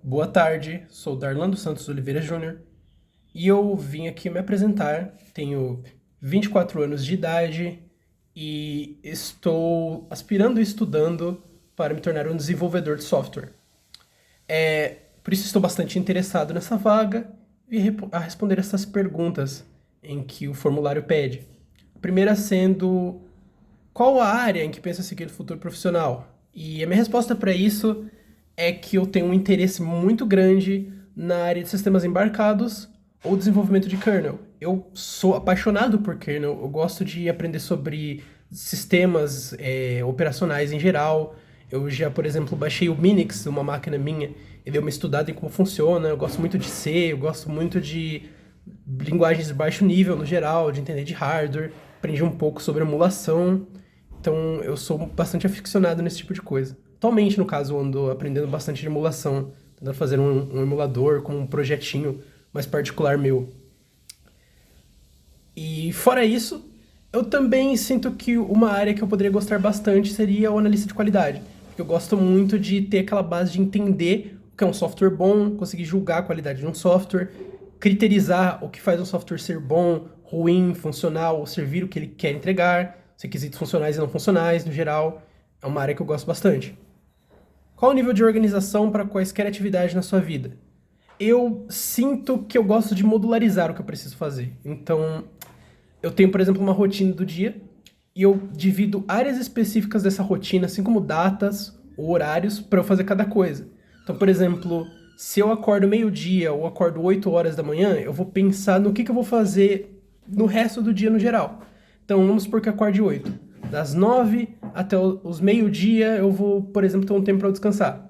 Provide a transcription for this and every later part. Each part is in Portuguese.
Boa tarde, sou Darlan dos Santos Oliveira Júnior e eu vim aqui me apresentar. Tenho 24 anos de idade e estou aspirando e estudando para me tornar um desenvolvedor de software. Por isso estou bastante interessado nessa vaga e a responder essas perguntas em que o formulário pede. A primeira sendo: qual a área em que pensa seguir no futuro profissional? E a minha resposta para isso é que eu tenho um interesse muito grande na área de sistemas embarcados ou desenvolvimento de kernel. Eu sou apaixonado por kernel, eu gosto de aprender sobre sistemas operacionais em geral. Eu já, por exemplo, baixei o Minix, uma máquina minha, e dei uma estudada em como funciona. Eu gosto muito de C, eu gosto muito de linguagens de baixo nível no geral, de entender de hardware. Aprendi um pouco sobre emulação. Então, eu sou bastante aficionado nesse tipo de coisa. Atualmente, no caso, eu ando aprendendo bastante de emulação, tentando fazer um emulador com um projetinho mais particular meu. E fora isso, eu também sinto que uma área que eu poderia gostar bastante seria o analista de qualidade. Porque eu gosto muito de ter aquela base de entender o que é um software bom, conseguir julgar a qualidade de um software, criterizar o que faz um software ser bom, ruim, funcional, ou servir o que ele quer entregar, os requisitos funcionais e não funcionais, no geral. É uma área que eu gosto bastante. Qual o nível de organização para quaisquer atividades na sua vida? Eu sinto que eu gosto de modularizar o que eu preciso fazer. Então, eu tenho, por exemplo, uma rotina do dia e eu divido áreas específicas dessa rotina, assim como datas ou horários, para eu fazer cada coisa. Então, por exemplo, se eu acordo meio-dia ou acordo 8 horas da manhã, eu vou pensar no que eu vou fazer no resto do dia no geral. Então, vamos supor que eu acorde 8. Das 9 até os meio-dia eu vou, por exemplo, ter um tempo para descansar.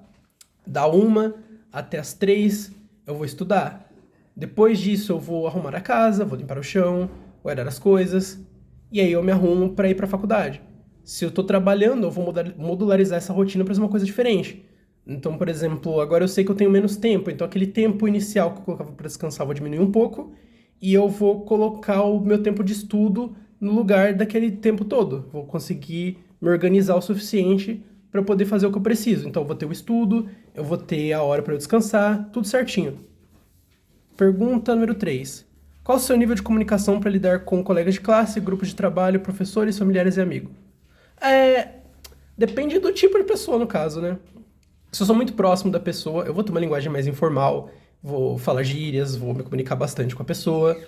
Da 1 até as 3 eu vou estudar. Depois disso eu vou arrumar a casa, vou limpar o chão, guardar as coisas, e aí eu me arrumo para ir para a faculdade. Se eu estou trabalhando, eu vou modularizar essa rotina para ser uma coisa diferente. Então, por exemplo, agora eu sei que eu tenho menos tempo, então aquele tempo inicial que eu colocava para descansar eu vou diminuir um pouco, e eu vou colocar o meu tempo de estudo no lugar daquele tempo todo. Vou conseguir me organizar o suficiente para poder fazer o que eu preciso. Então, eu vou ter o estudo, eu vou ter a hora para eu descansar, tudo certinho. Pergunta número 3. Qual o seu nível de comunicação para lidar com colegas de classe, grupos de trabalho, professores, familiares e amigos? Depende do tipo de pessoa, no caso, né? Se eu sou muito próximo da pessoa, eu vou ter uma linguagem mais informal, vou falar gírias, vou me comunicar bastante com a pessoa.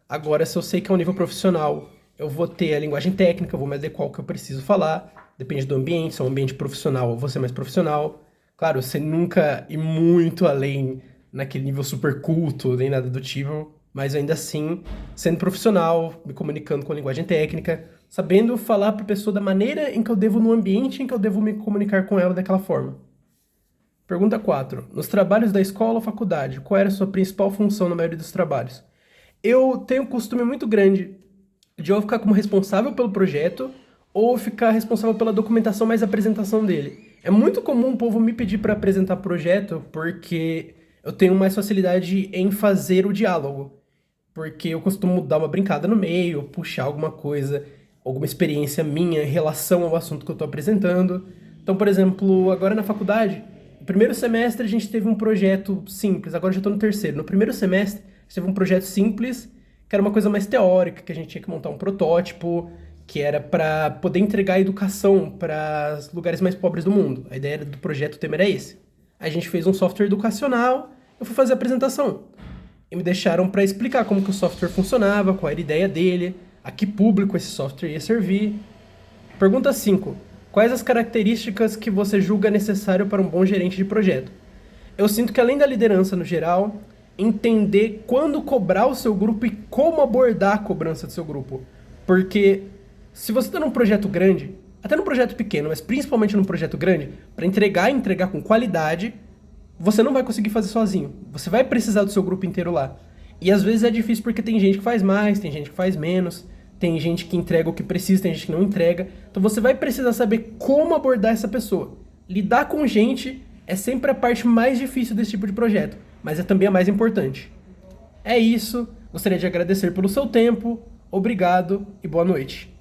Agora, se eu sei que é um nível profissional, eu vou ter a linguagem técnica, eu vou me adequar ao que eu preciso falar. Depende do ambiente, se é um ambiente profissional, eu vou ser mais profissional. Claro, você nunca ir muito além naquele nível super culto, nem nada do tipo, mas ainda assim, sendo profissional, me comunicando com a linguagem técnica, sabendo falar para a pessoa da maneira em que eu devo, no ambiente em que eu devo me comunicar com ela daquela forma. Pergunta 4. Nos trabalhos da escola ou faculdade, qual era a sua principal função na maioria dos trabalhos? Eu tenho um costume muito grande de eu ficar como responsável pelo projeto ou ficar responsável pela documentação mais apresentação dele. É muito comum o povo me pedir para apresentar projeto porque eu tenho mais facilidade em fazer o diálogo. Porque eu costumo dar uma brincada no meio, puxar alguma coisa, alguma experiência minha em relação ao assunto que eu estou apresentando. Então, por exemplo, agora na faculdade, no primeiro semestre a gente teve um projeto simples, agora já estou no terceiro. No primeiro semestre a gente teve um projeto simples, que era uma coisa mais teórica, que a gente tinha que montar um protótipo, que era para poder entregar educação para os lugares mais pobres do mundo. A ideia do projeto, o tema era esse. A gente fez um software educacional, eu fui fazer a apresentação. E me deixaram para explicar como que o software funcionava, qual era a ideia dele, a que público esse software ia servir. Pergunta 5. Quais as características que você julga necessário para um bom gerente de projeto? Eu sinto que além da liderança no geral, entender quando cobrar o seu grupo e como abordar a cobrança do seu grupo. Porque se você está num projeto grande, até num projeto pequeno, mas principalmente num projeto grande, para entregar e entregar com qualidade, você não vai conseguir fazer sozinho. Você vai precisar do seu grupo inteiro lá. E às vezes é difícil porque tem gente que faz mais, tem gente que faz menos, tem gente que entrega o que precisa, tem gente que não entrega. Então você vai precisar saber como abordar essa pessoa. Lidar com gente é sempre a parte mais difícil desse tipo de projeto, mas é também a mais importante. É isso, gostaria de agradecer pelo seu tempo, obrigado e boa noite.